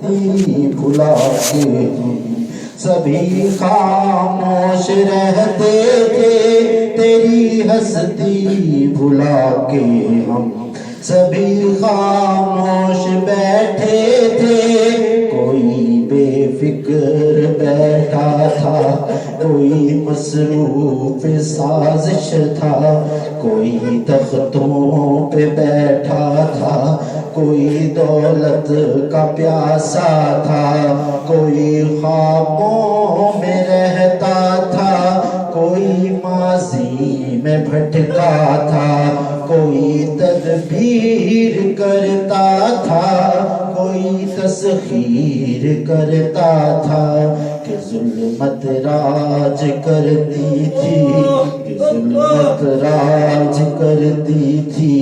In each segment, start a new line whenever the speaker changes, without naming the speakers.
ہستی بھلا کے ہم سبھی خاموش رہتے تھے، تیری ہستی بھلا کے ہم سبھی خاموش بیٹھے تھے، کوئی بے فکر بیٹھا تھا، کوئی مصروف سازش تھا، کوئی تختوں پہ بیٹھا تھا، کوئی دولت کا پیاسا تھا، کوئی خوابوں میں رہتا تھا، کوئی ماضی میں بھٹکا تھا، کوئی تدبیر کرتا تھا، کوئی تسخیر کرتا تھا، کہ ظلمت راج کرتی تھی، کہ ظلمت راج کرتی تھی،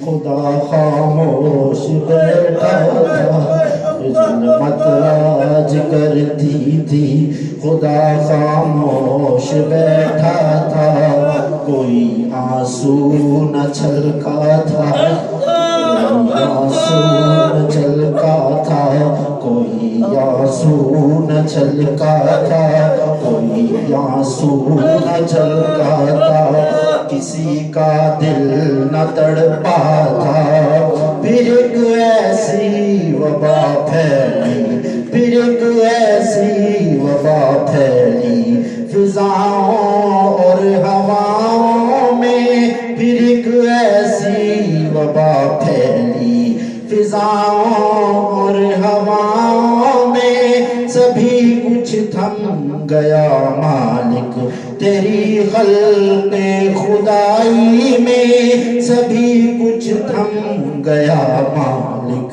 خدا خاموش بیٹھا تھا، کہ ظلمت راج کرتی تھی، خدا خاموش بیٹھا تھا، کوئی آنسو نہ چھلکا تھا، کوئی آنسو نہ چھلکا تھا، کوئی آنسو نہ چھلکا تھا، کوئی آنسو نہ چھلکا تھا، کسی کا دل نہ تڑپا تھا، پھر ایک ایسی وبا پھیلی، پھر ایک ایسی وبا پھیلی فضاؤں اور ہواؤں میں، پھر ایک ایسی وبا پھیلی فضاؤں اور ہواؤں میں، سبھی کچھ تھم گیا مالک تیری خلق خدائی میں، سبھی کچھ تھم گیا مالک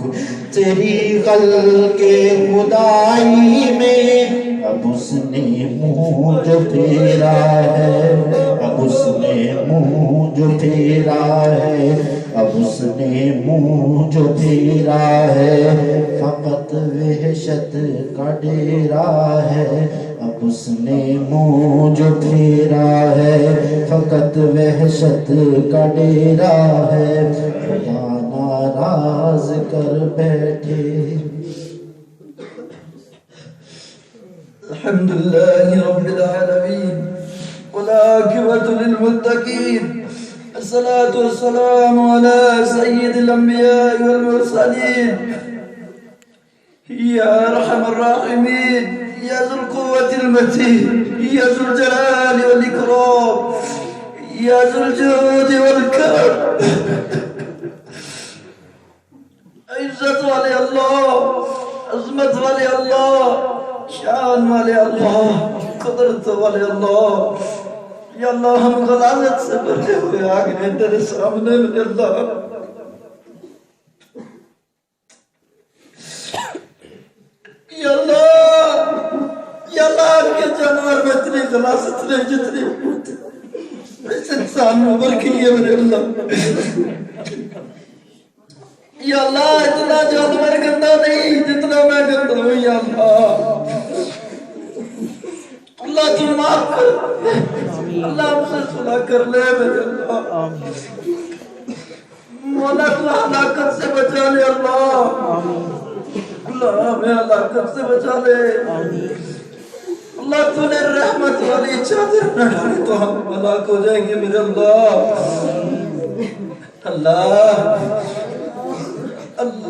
تیری خلق خدائی میں، اب اس نے منہ جو پھیرا ہے، اب اس نے منہ جو پھیرا ہے، اب اس نے منہ جو پھیرا ہے، فقط وحشت کا ڈیرا ہے، اب اس نے منہ جو پھیرا ہے، فقط وحشت کا ڈیرا ہے، خدا ناراض کر بیٹھے۔
الحمد لله رب العالمين والعاقبة للمتقين، الصلاة والسلام على سيد الأنبياء والمرسلين، يا أرحم الراحمين، يا ذو القوة المتين، يا ذو الجلال والإكرام، يا ذو الجود والكرم، عزت والے اللہ، عظمت والے اللہ، شان والے اللہ، قدرت والے اللہ، یا اللہ ہم غلازت سے بھرے ہوئے آ گئے تیرے سامنے میں اللہ، یا اللہ آج کے جانور میں اتنی غلازت نے جتنی اس انسان میں بھر کی ہے میرے اللہ، یا اللہ اتنا جانور گندہ نہیں جتنا میں گندہ ہوں، یا اللہ تو معاف کر، اللہ ہم سے صلح کر لے میرے اللہ، مولا تو ہلاکت سے بچا لے اللہ، اللہ ہمیں ہلاکت سے بچا لے اللہ، تو نے رحمت والی چادر نہ ڈالے تو ہم ہلاک ہو جائیں گے میرے اللہ، اللہ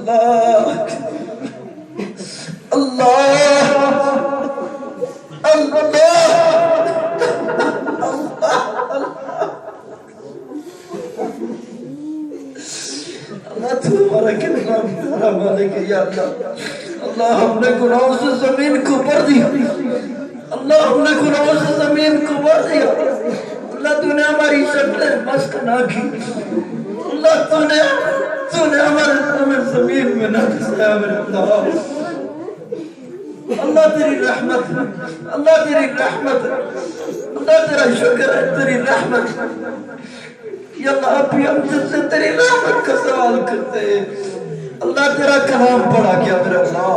اللہ اللہ تو ہمارا کتنا پیارا مالک ہے یا اللہ، اللہ ہم نے گناہوں سے زمین کو بھر دیا، اللہ ہم نے گناہوں سے زمین کو بھر دیا، اللہ تو نے ہماری شکلیں مست نہ کی، اللہ تو نے ہمارے زمین میں نہ دسایا میرے اللہ، اللہ تیری رحمت، اللہ تیری رحمت، اللہ تیرا شکر ہے تیری رحمت، یا اللہ ابھی ہم تجھ سے تیری رحمت کا سوال کرتے ہیں، اللہ تیرا کلام پڑھا کیا میرے اللہ،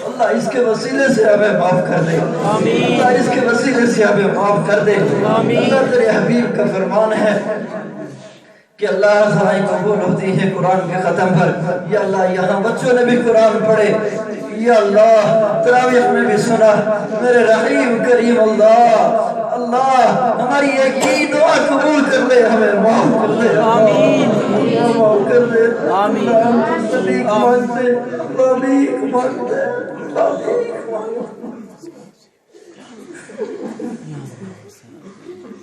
اللہ اس کے وسیلے سے ہمیں معاف کر دے، اللہ اس کے وسیلے سے ہمیں معاف کر دے، اللہ تیرے حبیب کا فرمان ہے کہ اللہ دعائیں قبول ہوتی ہے قرآن کے ختم پر، یا اللہ یہاں بچوں نے بھی قرآن پڑھے، یا اللہ تراویح میں بھی سنا میرے رحیم کریم اللہ اللہ ہماری ایک ہی دعا قبول کر لے ہمیں معاف کر دے آمین معاف کر دے آمین اللہ بھیک مانگتے اللہ بھیک مانگتے اللہ بھیک مانگتے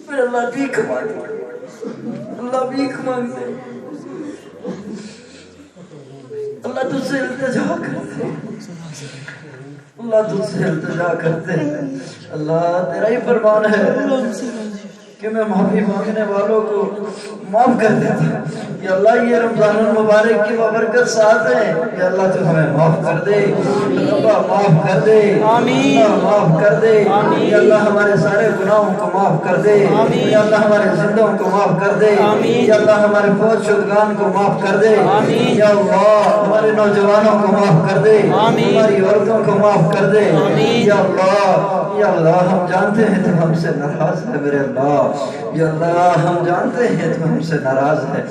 پھر اللہ بھیک مانگتے اللہ بھیک مانگتے اللہ تجھ سے التجا کرتے اللہ تجھ سے التجا کرتے اللہ تیرا ہی فرمان ہے کہ میں معافی مانگنے والوں کو معاف کر دیتا یا اللہ یہ رمضان المبارک کی بابرکت ساتھ ہے یا اللہ تو ہمیں معاف کر دے ربا معاف کر دے آمین معاف کر دے یا اللہ ہمارے سارے گناہوں کو معاف کر دے یا اللہ ہمارے زندوں کو معاف کر دے یا اللہ ہمارے فوت شدگان کو معاف کر دے یا اللہ ہمارے نوجوانوں کو معاف کر دے ہماری عورتوں کو معاف کر دے یا اللہ ہم جانتے ہیں تو ہم سے ناراض ہے میرے اللہ یا اللہ ہم جانتے ہیں تو ہم سے ناراض ہے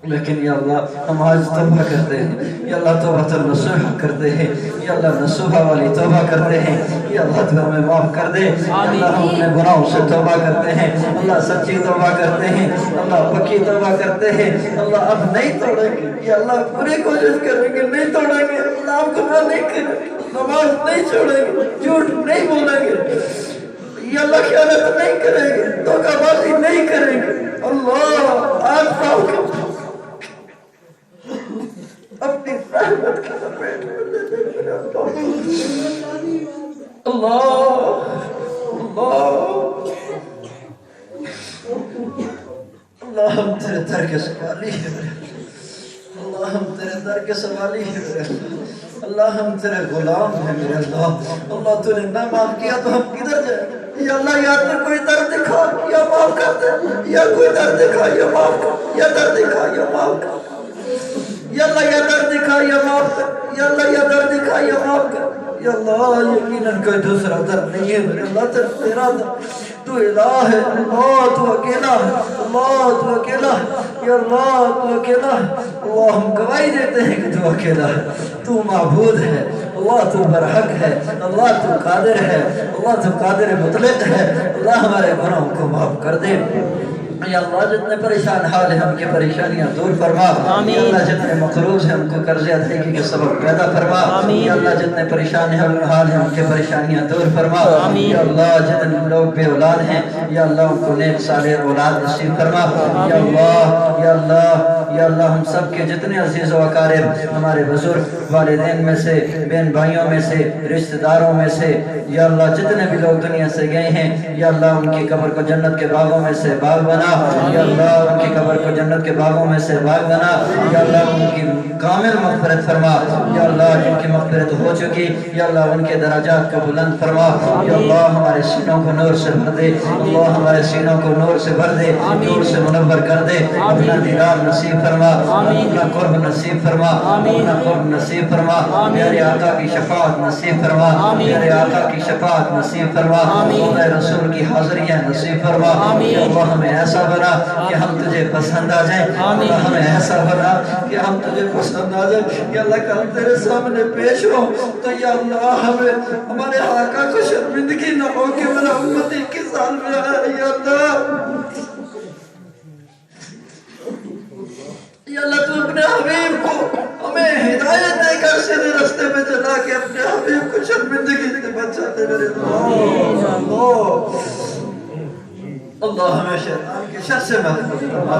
لیکن یا اللہ ہم آج توبہ کرتے ہیں یا اللہ توبہ نصوحہ کرتے ہیں یا اللہ نصوحہ والی توبہ کرتے ہیں یا اللہ تو ہمیں معاف کر دے یا اللہ ہم اپنے گناہوں سے توبہ کرتے ہیں اللہ سچی توبہ کرتے ہیں اللہ پکی توبہ کرتے ہیں اللہ اب نہیں توڑیں گے یا اللہ پوری کوشش کریں گے نہیں توڑیں گے اللہ آپ گناہ نہیں کریں گے نماز نہیں چھوڑیں گے جھوٹ نہیں بولیں گے یا اللہ خیانت نہیں کریں گے دھوکہ بازی نہیں کریں گے اللہ آج پاؤ کے اپنی رحمت کے لپیٹ میں لے لے میرے اللہ اللہ ہم تیرے در کے سوالی ہیں اللہ ہم تیرے در کے سوالی ہیں اللہ ہم تیرے غلام ہیں میرے اللہ اللہ تو نے نہ معاف کیا تو ہم کدھر جائیں یا اللہ یا تو کوئی در دکھا یا معاف کر دے یا کوئی در دکھا یا معاف کر یا در دکھا یا معاف کر یا اللہ یا در دکھا یا معاف کر یا اللہ یا در دکھا یا معاف کر یا اللہ یقیناً کوئی دوسرا در نہیں ہے میرے اللہ تیرا در تو الہ ہے اللہ تو اکیلا ہے اللہ تو اکیلا ہے یا اللہ تو اکیلا ہے اللہ ہم گواہی دیتے ہیں کہ تو اکیلا ہے تو معبود ہے اللہ تو برحق ہے اللہ تو قادر ہے اللہ تو قادر مطلق ہے اللہ ہمارے گناہوں کو معاف کر دے یا اللہ جتنے پریشان حال ہیں ہم کی پریشانیاں دور فرما یا اللہ جتنے مقروض ہیں ہم کو قرض ادائیگی کے سبب پیدا فرما یا اللہ جتنے پریشان حال ہیں ہم کی پریشانیاں دور فرما یا اللہ جتنے لوگ بے اولاد ہیں یا اللہ ان کو نیک صالح اولاد نصیب فرما یا اللہ یا اللہ یا اللہ ہم سب کے جتنے عزیز و اقارب ہمارے بزرگ والدین میں سے بہن بھائیوں میں سے رشتہ داروں میں سے یا اللہ جتنے بھی لوگ دنیا سے گئے ہیں یا اللہ ان کی قبر کو جنت کے باغوں میں سے باغ بنا یا اللہ ان کی قبر کو جنت کے باغوں میں سے باغ بنا یا اللہ ان کی کامل مغفرت فرما یا اللہ جن کی مغفرت ہو چکی یا اللہ ان کے درجات کو بلند فرما یا اللہ ہمارے سینوں کو نور سے بھر دے اللہ ہمارے سینوں کو نور سے بھر دے نور سے منور کر دے اپنا دیدار نصیب فرما اپنا قرب نصیب فرما اپنا قرب نصیب فرما پیارے آقا کی شفاعت نصیب فرما پیارے آقا کی شفاعت نصیب فرما مولا رسول کی حاضریاں نصیب فرما یا اللہ ہمیں ایسا بنا کہ ہم تجھے پسند آ جائیں اللہ ہمیں ایسا بنا کہ ہم تجھے پسند آ جائیں یا اللہ کہ ہم تیرے سامنے پیش ہو تو یا اللہ ہمیں ہمارے آقا کو شرمندگی نہ ہو کہ میرا امتی کی سال میں آیا یا اللہ یا اللہ تو اپنے حبیب کو ہمیں ہدایت دے کر سیدھے رستے میں چلا کے اپنے حبیب کو شرمندگی سے بچا دے میرے اللہ اللہ ہمیں شیطان کے شر سے محفوظ فرما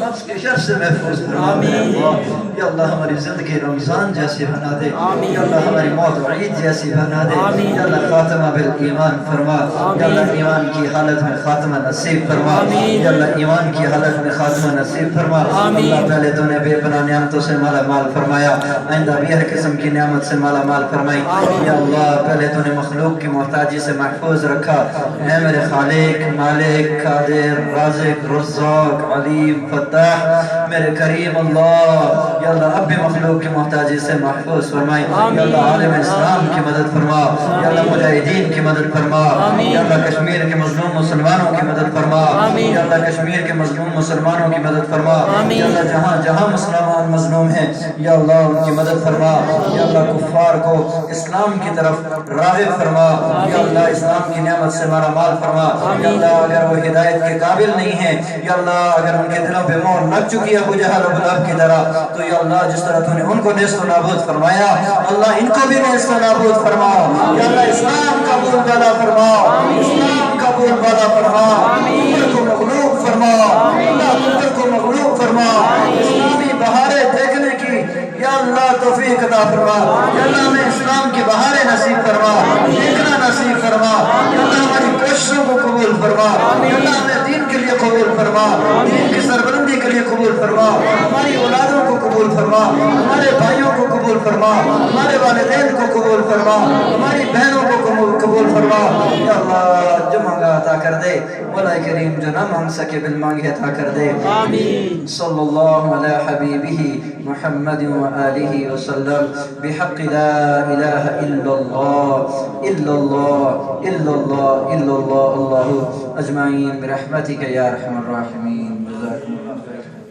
نفس کے شر سے محفوظ فرما یا اللہ ہماری زندگی رمضان جیسی بنا دے یا اللہ ہماری موت عید جیسی بنا دے یا اللہ خاتمہ بالایمان فرما یا اللہ ایمان کی حالت میں خاتمہ نصیب فرما یا اللہ ایمان کی حالت میں خاتمہ نصیب فرما اللہ پہلے تو نے بے پناہ نعمتوں سے مالا مال فرمایا آئندہ بھی ہر قسم کی نعمت سے مالا مال فرمائی یا اللہ پہلے تو نے مخلوق کی محتاجی سے محفوظ رکھا اے میرے خالق مالک قادر رازق رزاق علیم فتاح میرے کریم اللہ یا اللہ اب بھی مخلوق کی محتاجی سے محفوظ فرمائی یا اللہ عالم اسلام کی مدد فرما یا اللہ مجاہدین کی مدد فرما یا اللہ کشمیر کے مظلوم مسلمانوں کی مدد فرما یا اللہ کشمیر کے مظلوم مسلمانوں کی مدد فرما یا اللہ جہاں جہاں مسلمان مظلوم ہیں یا اللہ ان کی مدد فرما یا اللہ کفار بیمار کو اسلام کی طرف راغب فرما یا اللہ اسلام کی نعمت سے مارا مال فرما یا اللہ اگر وہ ہدایت کے قابل نہیں ہے یا اللہ اگر ان کے دلوں پہ مور لگ چکی ہے ابو جہل ابو لہب کی طرح تو یا اللہ جس طرح تو نے ان کو نیست و نابود فرمایا اللہ ان کو بھی نیست و نابود فرما یا اللہ اسلام کا بول بالا فرما اسلام کا بول بالا فرما کفر کو مغلوب فرما اللہ کفر کو مغلوب فرما اسلامی بہاریں دیکھنے کی یا اللہ توفیق عطا فرما یا اللہ ہمیں اسلام کی بہاریں نصیب فرما دیکھنا نصیب فرما یا اللہ ہماری کوششوں کو قبول فرما یا اللہ ہمیں دین کے لیے قبول فرما دین کی سربلندی کے لیے قبول فرما ہماری اولادوں کو قبول فرما ہمارے بھائیوں کو قبول فرما ہمارے والدین کو قبول فرما ہماری بہنوں کو قبول فرما یا اللہ جو مانگا عطا کر دے مولا کریم جو نہ مانگ سکے بالمانگے عطا کر دے آمین صلی اللہ علی حبیبہ محمد وآلہ وسلم بحق لا الہ الا اللہ الا اللہ الا اللہ الا اللہ اللہ اجمعین برحمتک یا ارحم الراحمین جزاکم اللہ خیر